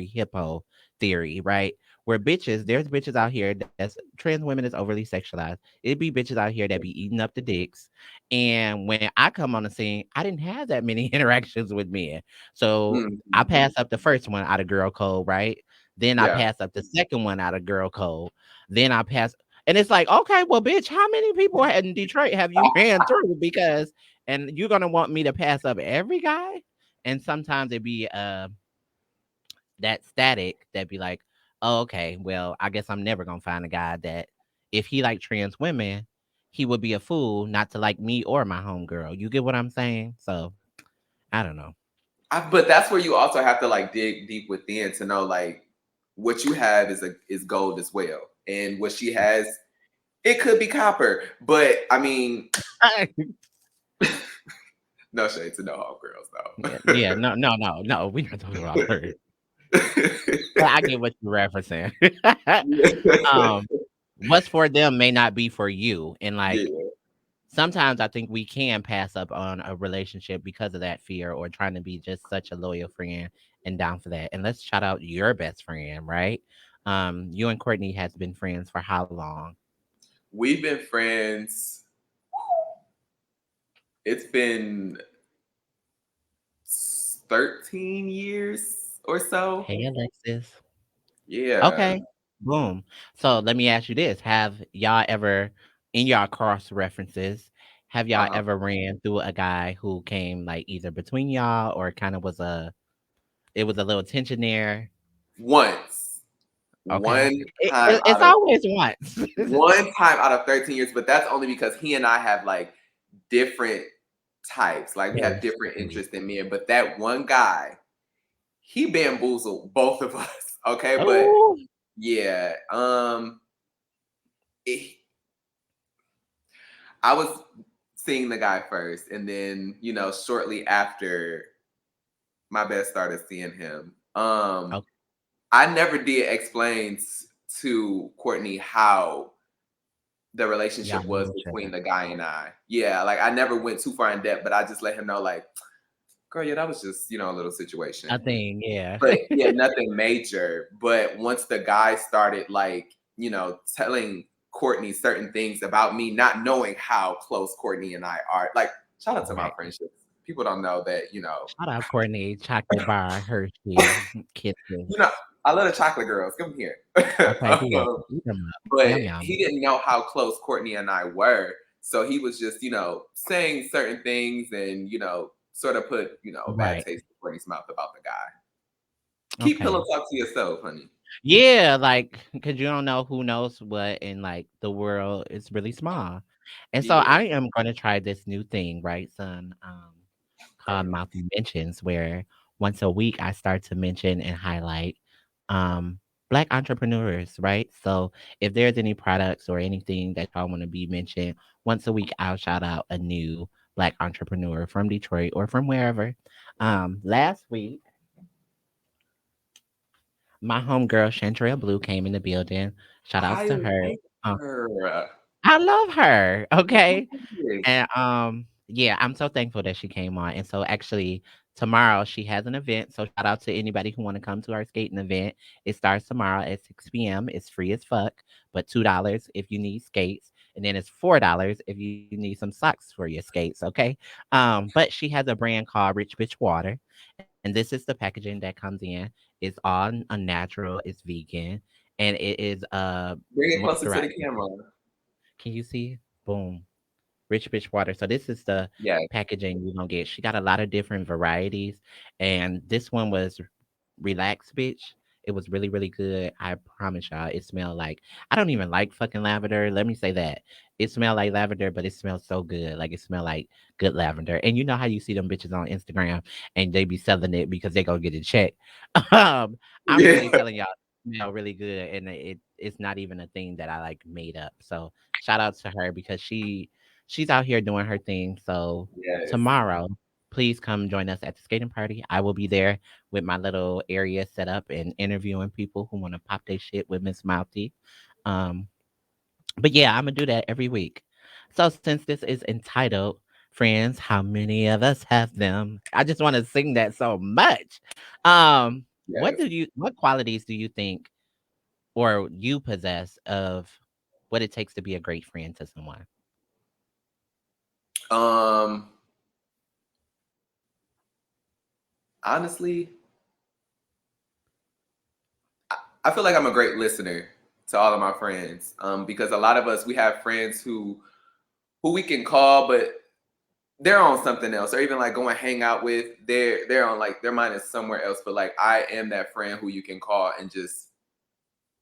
hippo theory, right? Where there's bitches out here that's trans women is overly sexualized. It'd be bitches out here that be eating up the dicks. And when I come on the scene, I didn't have that many interactions with men. So I Mm-hmm. pass up the first one out of girl code, right? Then I Yeah. pass up the second one out of girl code. Then I pass and it's like, okay, well, bitch, how many people in Detroit have you ran through? Because, and you're gonna want me to pass up every guy, and sometimes it be that static that be like, oh, okay, well, I guess I'm never gonna find a guy that if he like trans women, he would be a fool not to like me or my homegirl. You get what I'm saying? So I don't know. But that's where you also have to like dig deep within to know like what you have is gold as well, and what she has, it could be copper. But I mean, no shade to no Yeah, homegirls yeah, no. We're not talking about her. But though. I get what you're referencing. um, what's for them may not be for you. And like Yeah. sometimes I think we can pass up on a relationship because of that fear or trying to be just such a loyal friend and down for that. And let's shout out your best friend, right? You and Courtney has been friends for how long? We've been friends. It's been 13 years or so. Hey, Alexis. Yeah. Okay. Boom. So let me ask you this. Have y'all ever, in y'all cross references, have y'all Uh-huh. ever ran through a guy who came like either between y'all or kind of it was a little tension there? Once. Okay. One time It's out of always once. one time out of 13 years, but that's only because he and I have like different types. Like we have Yes. different interests in men. But that one guy, he bamboozled both of us. Okay. But Oh, yeah. It, I was seeing the guy first, and then, shortly after my best started seeing him. okay. I never did explain to Courtney how the Y'all relationship was knew each between other. the guy and I. Yeah, like I never went too far in depth, but I just let him know, like, girl, yeah, that was just, a little situation. A thing, yeah. But yeah, nothing major. But once the guy started like, telling Courtney certain things about me, not knowing how close Courtney and I are. Like, shout out to my Right. friendships. People don't know that, Shout out Courtney, chocolate bar, Hershey, kisses. you know, I love the chocolate girls. Come here. Okay, here. Eat them up. But Yum yum. he didn't know how close Courtney and I were. So he was just, saying certain things and, sort of put, a bad Right. taste in Courtney's mouth about the guy. Keep Okay. pillow talk to yourself, honey. Yeah, like because you don't know who knows what, and like the world is really small. And so Yeah. I am gonna try this new thing, right, son? Called Okay. Mouthy Mentions, where once a week I start to mention and highlight um Black entrepreneurs, right? So if there's any products or anything that y'all want to be mentioned, once a week I'll shout out a new Black entrepreneur from Detroit or from wherever. Last week my homegirl Chantrell Blue came in the building. Shout outs I to her. like Uh, her. I love her. Okay. Yes. And yeah, I'm so thankful that she came on. And so actually tomorrow she has an event. So shout out to anybody who want to come to our skating event. It starts tomorrow at 6 p.m. It's free as fuck, but $2 if you need skates. And then it's $4 if you need some socks for your skates. Okay. But she has a brand called Rich Bitch Water. And this is the packaging that comes in. It's all unnatural, it's vegan, and it is Bring it closer to the moisturizing. camera. Can you see? Boom. Rich Bitch Water. So this is the Yeah. packaging you're gonna get. She got a lot of different varieties, and this one was Relax Bitch. It was really, really good. I promise y'all, it smelled like I don't even like fucking lavender. Let me say that. It smelled like lavender, but it smells so good. Like it smelled like good lavender. And you know how you see them bitches on Instagram and they be selling it because they gonna get it checked. Um, I'm really Yeah. telling y'all, it smell really good, and it's not even a thing that I like made up. So shout out to her because she's out here doing her thing. So Yes. tomorrow, please come join us at the skating party. I will be there with my little area set up and interviewing people who want to pop their shit with Miss Mouthy. Um, but yeah, I'm gonna do that every week. So since this is entitled Friends, how many of us have them? I just want to sing that so much. Yes. What qualities do you think or you possess of what it takes to be a great friend to someone? Um. Honestly, I feel like I'm a great listener to all of my friends. Because a lot of us we have friends who we can call, but they're on something else, or even like going hang out with. They're on like their mind is somewhere else. But like I am that friend who you can call and just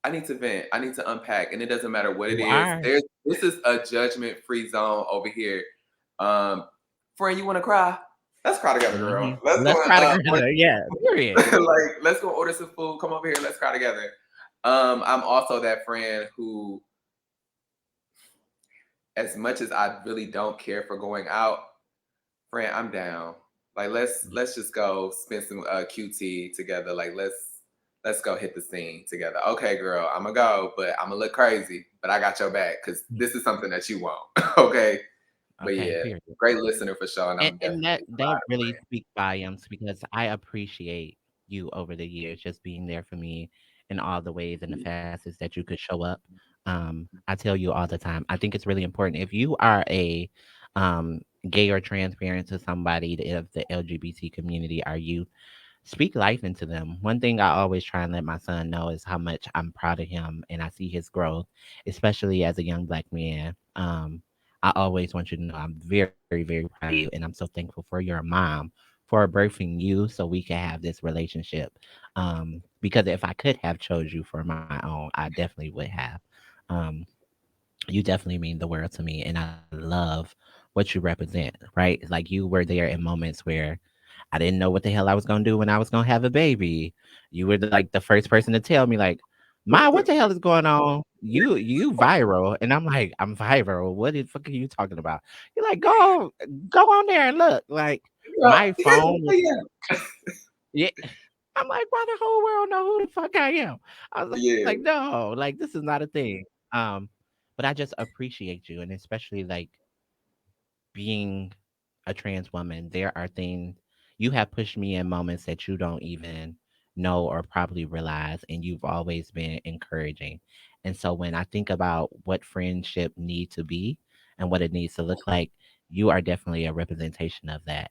I need to vent. I need to unpack, and it doesn't matter what it You is. are. This is a judgment free zone over here. Um, friend, you want to cry? Let's cry together, girl. Mhm. Let's go. Let's cry together. Yeah, period. Like let's go order some food. Come over here. Let's cry together. I'm also that friend who, as much as I really don't care for going out, friend, I'm down. Like let's just go spend some QT together. Like let's go hit the scene together. Okay, girl, I'm gonna go, but I'm gonna look crazy, but I got your back because Mm, this is something that you want. Okay, but okay, yeah, period. great listener for sure, and I'm And that definitely that really speaks volumes because I appreciate you over the years just being there for me in all the ways and the facets that you could show up. I tell you all the time. I think it's really important if you are a gay or transparent to somebody of the LGBT community, are you speak life into them. One thing I always try and let my son know is how much I'm proud of him and I see his growth, especially as a young Black man. I always want you to know I'm very, very proud of you, and I'm so thankful for your mom for birthing you so we can have this relationship. Because if I could have chose you for my own, I definitely would have. Um, you definitely mean the world to me, and I love what you represent. Right, like you were there in moments where I didn't know what the hell I was gonna do when I was gonna have a baby. You were like the first person to tell me, like, "Ma, what the hell is going on? You viral?" And I'm like, "I'm viral. What the fuck are you talking about?" You're like, go on there and look." Like my here's phone the was thing. yeah. I'm like, "Why the whole world know who the fuck I am?" I was like, Yeah, "No, like this is not a thing." But I just appreciate you, and especially like being a trans woman, there are things you have pushed me in moments that you don't even know or probably realize, and you've always been encouraging. And so when I think about what friendship need to be and what it needs to look like, you are definitely a representation of that.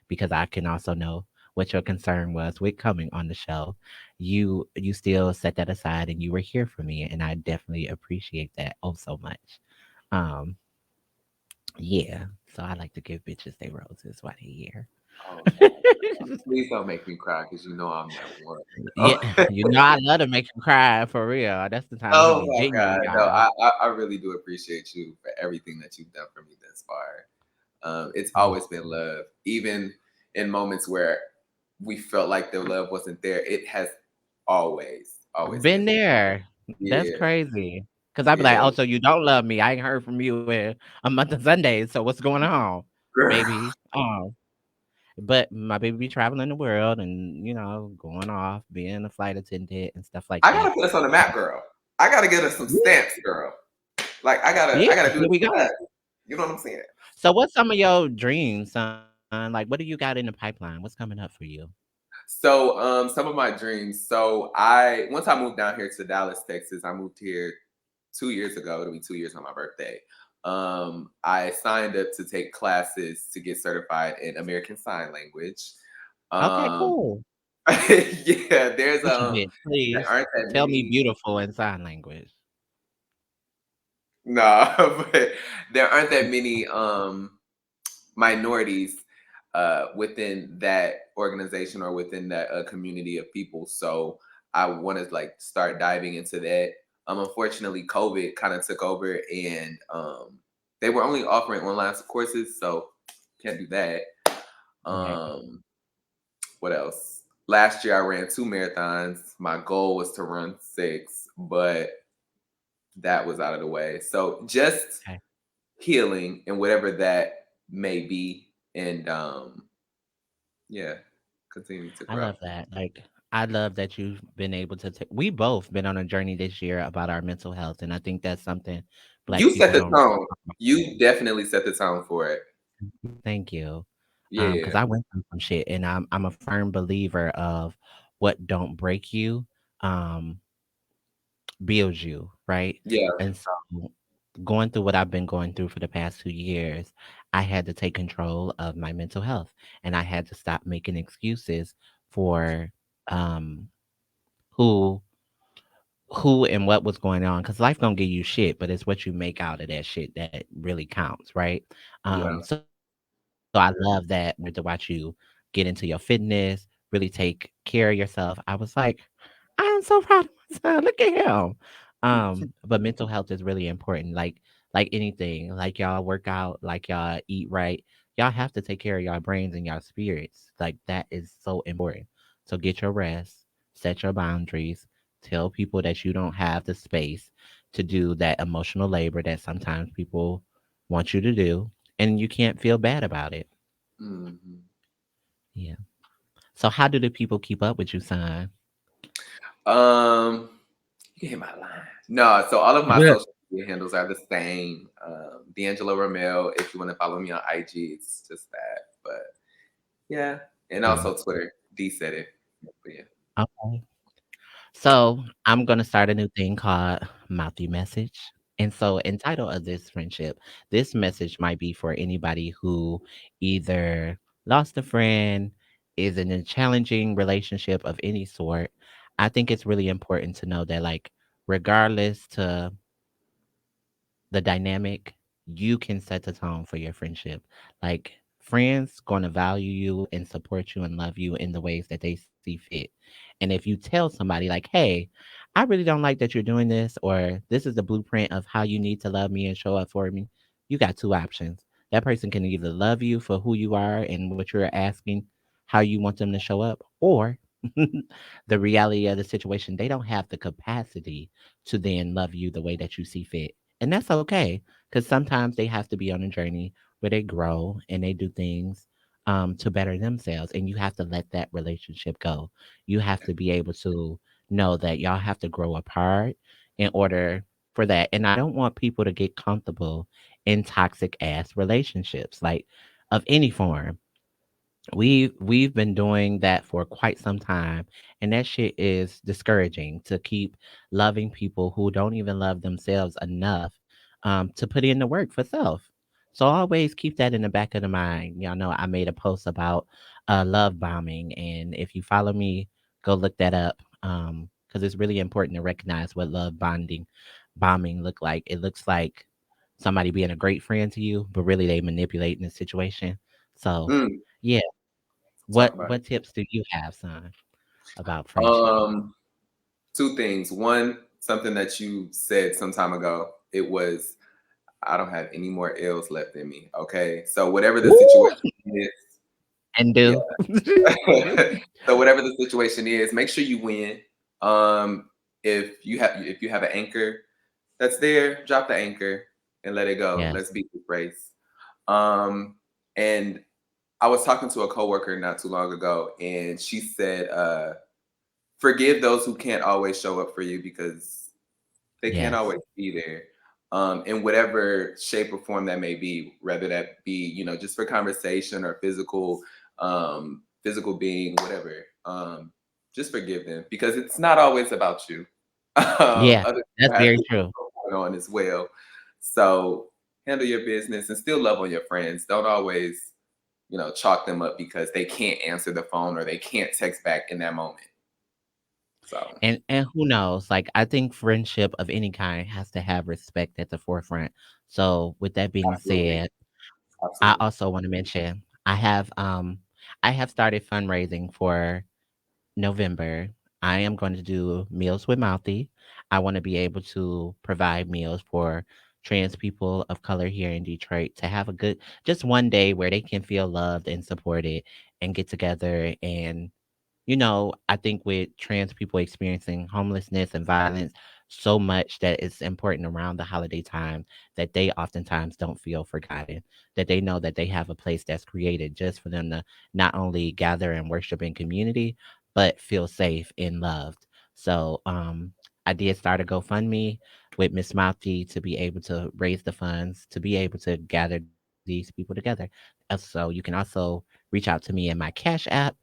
Because I can also know what your concern was with coming on the show. You still set that aside and you were here for me, and I definitely appreciate that oh so much. Um, yeah, so I like to give bitches their roses while they here. Oh God. Please don't make me cry because you know I'm that one. Yeah, you know I love to make him cry for real. That's the time he Oh be my genuine, God. No, y'all. I really do appreciate you for everything that you've done for me thus far. It's Mm. always been love, even in moments where we felt like the love wasn't there. It has always Been been there. there. That's Yeah, crazy. Cause I'd be like, yeah. oh, so you don't love me? I ain't heard from you in a month of Sundays. So what's going on, Girl, baby? But my baby be traveling the world and going off, being a flight attendant and stuff like I gotta that. put us on the map, girl. I gotta get us some Yeah, stamps, girl. Like yeah. I gotta do Here it we for go. us. You know what I'm saying? So what's some of your dreams, son? Like, what do you got in the pipeline? What's coming up for you? So, some of my dreams. So, I once I moved down here to Dallas, Texas. I moved here 2 years ago. It'll be 2 years on my birthday. I signed up to take classes to get certified in American Sign Language. Okay, Um, cool. yeah, What you did, there please aren't that tell me many. beautiful in sign language. No, but there aren't that many minorities within that organization or within that community of people. So I want to like start diving into that. Unfortunately, COVID kind of took over, and they were only offering online courses, so can't do that. Right. Um, what else? Last year I ran 2 marathons. My goal was to run 6, but that was out of the way. So just Okay. healing and whatever that may be, and yeah, continue to I grow. love that. Like, I love that you've been able to take. We both been on a journey this year about our mental health, and I think that's something Black You set people the don't. tone. You definitely set the tone for it. Thank you. Because Yeah, I went through some shit, and I'm a firm believer of what don't break you, um, builds you, right? yeah. And so, going through what I've been going through for the past 2 years, I had to take control of my mental health, and I had to stop making excuses for um who who and what was going on because life gonna give you shit, but it's what you make out of that shit that really counts, right? Yeah. So I love that to watch you get into your fitness, really take care of yourself. I was like, I'm so proud of myself. Look at him. But mental health is really important. Like anything, like y'all work out, like y'all eat right. Y'all have to take care of your brains and your spirits. Like that is so important. So get your rest, set your boundaries, tell people that you don't have the space to do that emotional labor that sometimes people want you to do, and you can't feel bad about it. Mhm. Yeah. So how do the people keep up with you, son? Um, you can hit my line. No, so all of my Yeah. social media handles are the same. DeAngelo Rumell. If you want to follow me on IG, it's just that. But yeah, and Yeah. also Twitter. D said it. But yeah. Okay. So I'm gonna start a new thing called Mouthy Message. And so, in title of this friendship, this message might be for anybody who either lost a friend, is in a challenging relationship of any sort. I think it's really important to know that, like, regardless to the dynamic, you can set the tone for your friendship. Like friends going to value you and support you and love you in the ways that they see fit. And if you tell somebody like, "Hey, I really don't like that you're doing this," or "This is the blueprint of how you need to love me and show up for me," you got two options. That person can either love you for who you are and what you're asking, how you want them to show up, or the reality of the situation, they don't have the capacity to then love you the way that you see fit. And that's okay because sometimes they have to be on a journey where they grow and they do things to better themselves. And you have to let that relationship go. You have to be able to know that y'all have to grow apart in order for that. And I don't want people to get comfortable in toxic ass relationships, like of any form. We've been doing that for quite some time, and that shit is discouraging to keep loving people who don't even love themselves enough to put in the work for self. So always keep that in the back of the mind. Y'all know I made a post about love bombing, and if you follow me, go look that up because it's really important to recognize what bombing look like. It looks like somebody being a great friend to you, but really they manipulating the situation. So Mm. yeah, talk What about it. what tips do you have, son, about friendship? Um, Two things. One, something that you said some time ago. It was, I don't have any more L's left in me. Okay. So whatever the Ooh, situation is, and yeah. do. So whatever the situation is, make sure you win. Um, if you have an anchor that's there, drop the anchor and let it go. Yes, Let's beat this race. Um, and I was talking to a coworker not too long ago, and she said, forgive those who can't always show up for you because they can't yes, always be there. In whatever shape or form that may be, whether that be, just for conversation or physical being, whatever. Just forgive them because it's not always about you. yeah. Other That's people have very things true. going on as well. So handle your business and still love on your friends. Don't always, chalk them up because they can't answer the phone or they can't text back in that moment. So And who knows? Like I think friendship of any kind has to have respect at the forefront. So with that being absolutely, said, I absolutely. also want to mention I have started fundraising for November. I am going to do Meals with Mouthy. I want to be able to provide meals for trans people of color here in Detroit to have a good just one day where they can feel loved and supported and get together and I think with trans people experiencing homelessness and violence so much that it's important around the holiday time that they oftentimes don't feel forgotten, that they know that they have a place that's created just for them to not only gather and worship in community, but feel safe and loved. So I did start a GoFundMe with Miss Mouthy to be able to raise the funds, to be able to gather these people together. So you can also reach out to me in my Cash App.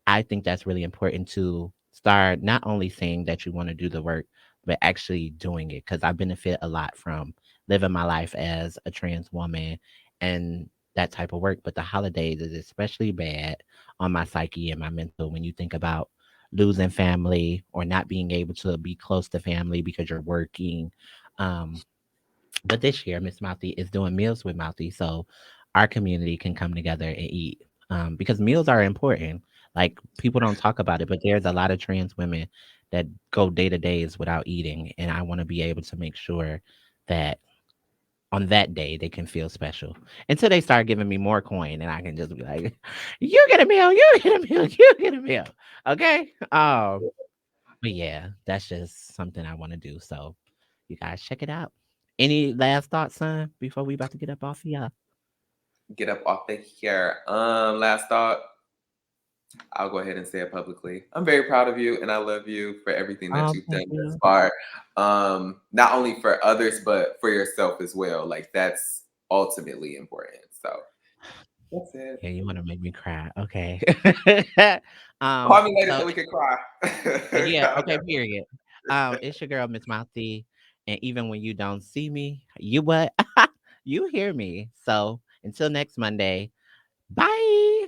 I think that's really important to start not only saying that you want to do the work, but actually doing it. Because I benefit a lot from living my life as a trans woman and that type of work. But the holidays is especially bad on my psyche and my mental when you think about losing family or not being able to be close to family because you're working. Um, but this year, Miss Mouthy is doing meals with Mouthy, so our community can come together and eat. Because meals are important. Like people don't talk about it, but there's a lot of trans women that go day to days without eating, and I want to be able to make sure that on that day they can feel special. Until they start giving me more coin, and I can just be like, "You get a meal, you get a meal, you get a meal." Okay. But yeah, that's just something I want to do. So you guys check it out. Any last thoughts, son, before we about to get up off here? Get up off the here. Last thought. I'll go ahead and say it publicly. I'm very proud of you, and I love you for everything that Oh, you've thank done thus you. far. Not only for others, but for yourself as well. Like that's ultimately important. So that's it. Yeah, you want to make me cry. Okay. Call me later So so we can cry. yeah, Okay. okay, period. It's your girl, Miss Mouthy. And even when you don't see me, you what? You hear me. So until next Monday, bye.